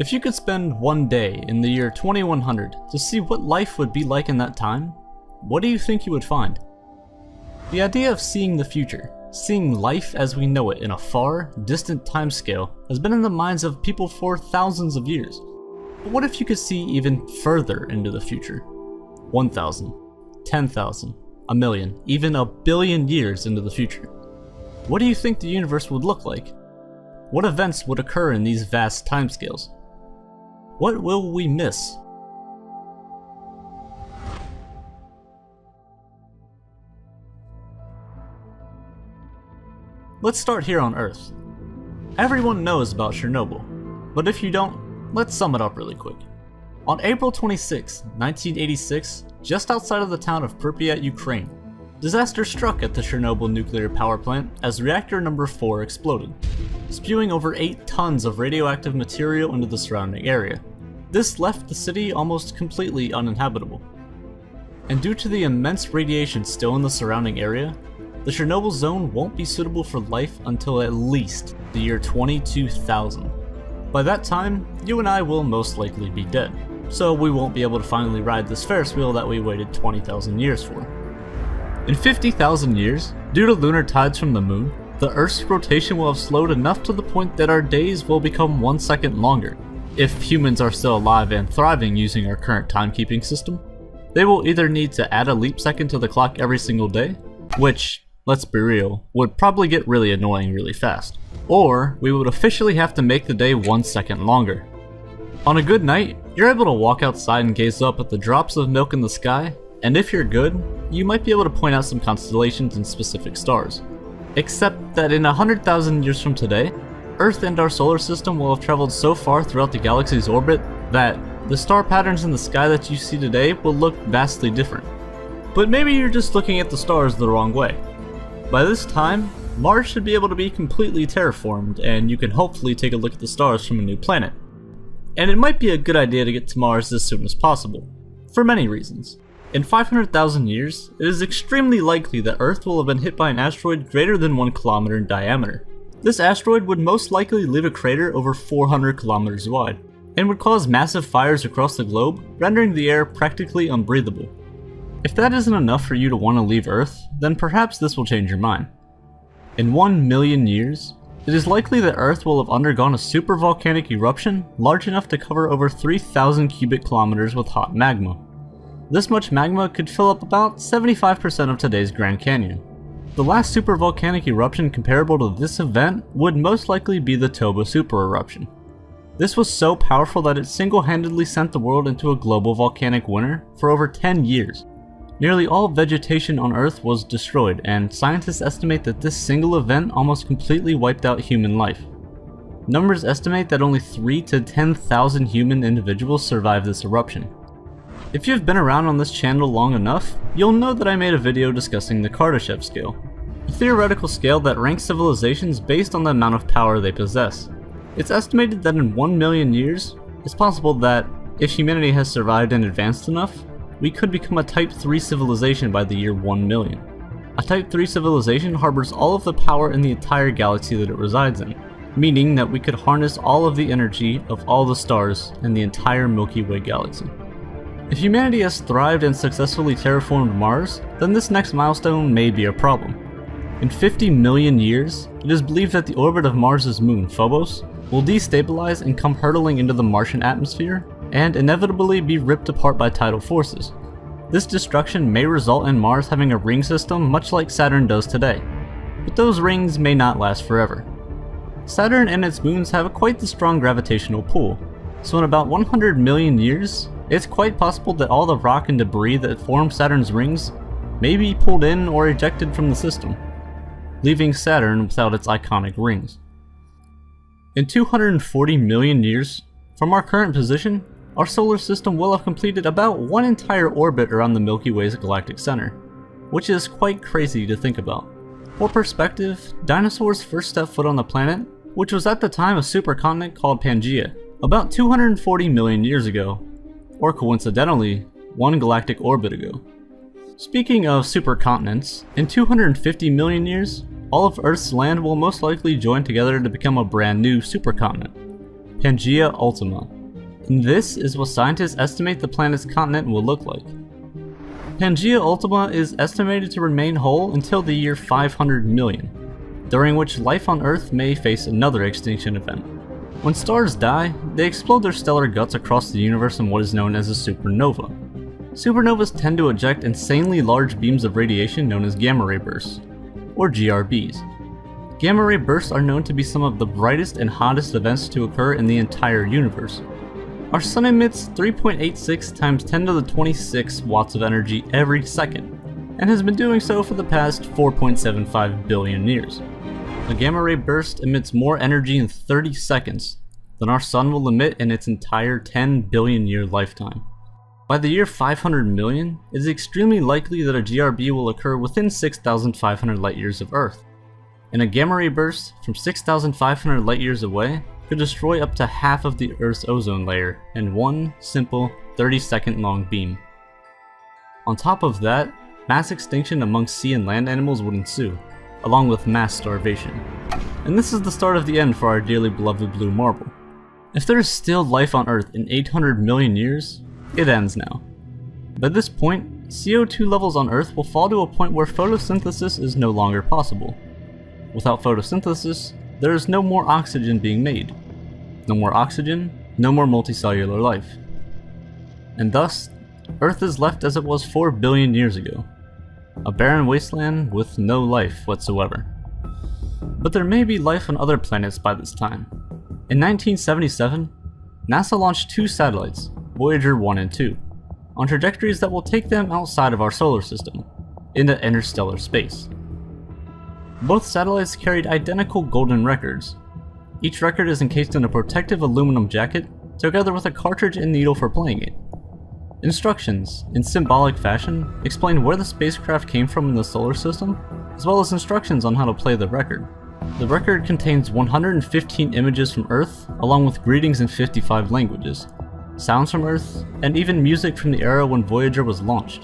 If you could spend one day in the year 2100 to see what life would be like in that time, what do you think you would find? The idea of seeing the future, seeing life as we know it in a far, distant timescale, has been in the minds of people for thousands of years. But what if you could see even further into the future? 1,000, 10,000, a million, even a billion years into the future. What do you think the universe would look like? What events would occur in these vast timescales? What will we miss? Let's start here on Earth. Everyone knows about Chernobyl, but if you don't, let's sum it up really quick. On April 26, 1986, just outside of the town of Pripyat, Ukraine, disaster struck at the Chernobyl nuclear power plant as reactor number 4 exploded, spewing over 8 tons of radioactive material into the surrounding area. This left the city almost completely uninhabitable. And due to the immense radiation still in the surrounding area, the Chernobyl zone won't be suitable for life until at least the year 22,000. By that time, you and I will most likely be dead, so we won't be able to finally ride this Ferris wheel that we waited 20,000 years for. In 50,000 years, due to lunar tides from the moon, the Earth's rotation will have slowed enough to the point that our days will become 1 second longer. If humans are still alive and thriving using our current timekeeping system, they will either need to add a leap second to the clock every single day, which, let's be real, would probably get really annoying really fast, or we would officially have to make the day 1 second longer. On a good night, you're able to walk outside and gaze up at the drops of milk in the sky, and if you're good, you might be able to point out some constellations and specific stars. Except that in 100,000 years from today, Earth and our solar system will have traveled so far throughout the galaxy's orbit that the star patterns in the sky that you see today will look vastly different. But maybe you're just looking at the stars the wrong way. By this time, Mars should be able to be completely terraformed, and you can hopefully take a look at the stars from a new planet. And it might be a good idea to get to Mars as soon as possible, for many reasons. In 500,000 years, it is extremely likely that Earth will have been hit by an asteroid greater than 1 kilometer in diameter. This asteroid would most likely leave a crater over 400 kilometers wide, and would cause massive fires across the globe, rendering the air practically unbreathable. If that isn't enough for you to want to leave Earth, then perhaps this will change your mind. In 1 million years, it is likely that Earth will have undergone a supervolcanic eruption large enough to cover over 3,000 cubic kilometers with hot magma. This much magma could fill up about 75% of today's Grand Canyon. The last supervolcanic eruption comparable to this event would most likely be the Toba supereruption. This was so powerful that it single-handedly sent the world into a global volcanic winter for over 10 years. Nearly all vegetation on Earth was destroyed, and scientists estimate that this single event almost completely wiped out human life. Numbers estimate that only 3 to 10,000 human individuals survived this eruption. If you've been around on this channel long enough, you'll know that I made a video discussing the Kardashev scale, a theoretical scale that ranks civilizations based on the amount of power they possess. It's estimated that in 1 million years, it's possible that, if humanity has survived and advanced enough, we could become a Type 3 civilization by the year 1 million. A Type 3 civilization harbors all of the power in the entire galaxy that it resides in, meaning that we could harness all of the energy of all the stars in the entire Milky Way galaxy. If humanity has thrived and successfully terraformed Mars, then this next milestone may be a problem. In 50 million years, it is believed that the orbit of Mars's moon, Phobos, will destabilize and come hurtling into the Martian atmosphere, and inevitably be ripped apart by tidal forces. This destruction may result in Mars having a ring system much like Saturn does today, but those rings may not last forever. Saturn and its moons have quite the strong gravitational pull, so in about 100 million years, it's quite possible that all the rock and debris that form Saturn's rings may be pulled in or ejected from the system, leaving Saturn without its iconic rings. In 240 million years, from our current position, our solar system will have completed about 1 entire orbit around the Milky Way's galactic center, which is quite crazy to think about. For perspective, dinosaurs first stepped foot on the planet, which was at the time a supercontinent called Pangaea, about 240 million years ago, or coincidentally, 1 galactic orbit ago. Speaking of supercontinents, in 250 million years, all of Earth's land will most likely join together to become a brand new supercontinent. Pangaea Ultima, and this is what scientists estimate the planet's continent will look like. Pangaea Ultima is estimated to remain whole until the year 500 million, during which life on Earth may face another extinction event. When stars die, they explode their stellar guts across the universe in what is known as a supernova. Supernovas tend to eject insanely large beams of radiation known as gamma ray bursts, or GRBs. Gamma ray bursts are known to be some of the brightest and hottest events to occur in the entire universe. Our sun emits 3.86 times 10 to the 26 watts of energy every second, and has been doing so for the past 4.75 billion years. A gamma ray burst emits more energy in 30 seconds than our sun will emit in its entire 10 billion year lifetime. By the year 500 million, it is extremely likely that a GRB will occur within 6,500 light years of Earth, and a gamma ray burst from 6,500 light years away could destroy up to half of the Earth's ozone layer in one simple 30-second long beam. On top of that, mass extinction among sea and land animals would ensue, along with mass starvation. And this is the start of the end for our dearly beloved blue marble. If there is still life on Earth in 800 million years, it ends now. By this point, CO2 levels on Earth will fall to a point where photosynthesis is no longer possible. Without photosynthesis, there is no more oxygen being made. No more oxygen, no more multicellular life. And thus, Earth is left as it was 4 billion years ago. A barren wasteland with no life whatsoever. But there may be life on other planets by this time. In 1977, NASA launched 2 satellites, Voyager 1 and 2, on trajectories that will take them outside of our solar system, into interstellar space. Both satellites carried identical golden records. Each record is encased in a protective aluminum jacket, together with a cartridge and needle for playing it. Instructions, in symbolic fashion, explain where the spacecraft came from in the solar system, as well as instructions on how to play the record. The record contains 115 images from Earth, along with greetings in 55 languages, sounds from Earth, and even music from the era when Voyager was launched.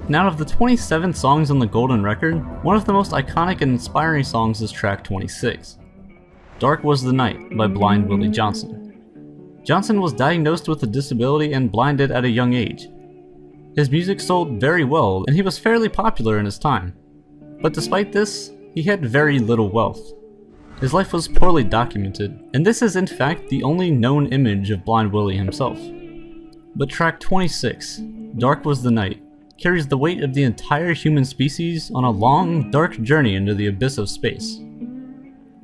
And out of the 27 songs on the golden record, one of the most iconic and inspiring songs is track 26, Dark Was the Night by Blind Willie Johnson. Johnson was diagnosed with a disability and blinded at a young age. His music sold very well, and he was fairly popular in his time. But despite this, he had very little wealth. His life was poorly documented, and this is in fact the only known image of Blind Willie himself. But track 26, Dark Was the Night, carries the weight of the entire human species on a long, dark journey into the abyss of space.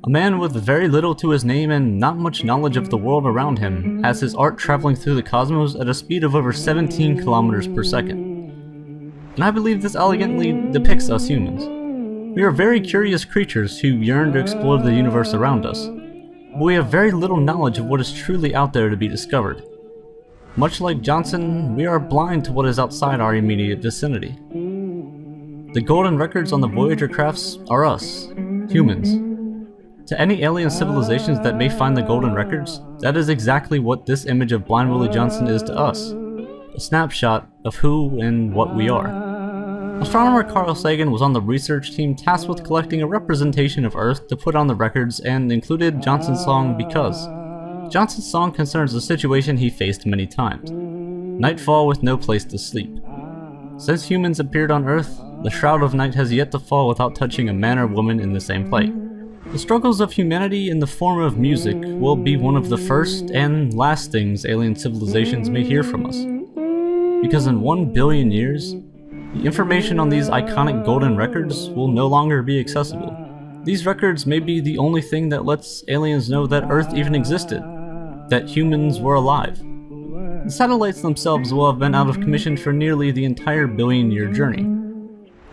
A man with very little to his name and not much knowledge of the world around him has his art traveling through the cosmos at a speed of over 17 kilometers per second. And I believe this elegantly depicts us humans. We are very curious creatures who yearn to explore the universe around us, but we have very little knowledge of what is truly out there to be discovered. Much like Johnson, we are blind to what is outside our immediate vicinity. The golden records on the Voyager crafts are us, humans. To any alien civilizations that may find the golden records, that is exactly what this image of Blind Willie Johnson is to us, a snapshot of who and what we are. Astronomer Carl Sagan was on the research team tasked with collecting a representation of Earth to put on the records and included Johnson's song Because. Johnson's song concerns a situation he faced many times: nightfall with no place to sleep. Since humans appeared on Earth, the shroud of night has yet to fall without touching a man or woman in the same plight. The struggles of humanity in the form of music will be one of the first and last things alien civilizations may hear from us. Because in 1 billion years, the information on these iconic golden records will no longer be accessible. These records may be the only thing that lets aliens know that Earth even existed, that humans were alive. The satellites themselves will have been out of commission for nearly the entire billion-year journey,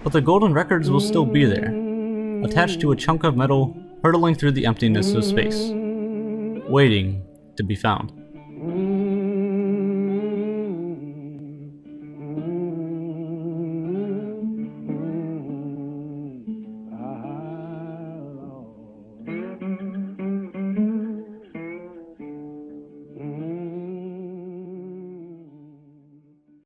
but the golden records will still be there, attached to a chunk of metal hurtling through the emptiness of space, waiting to be found.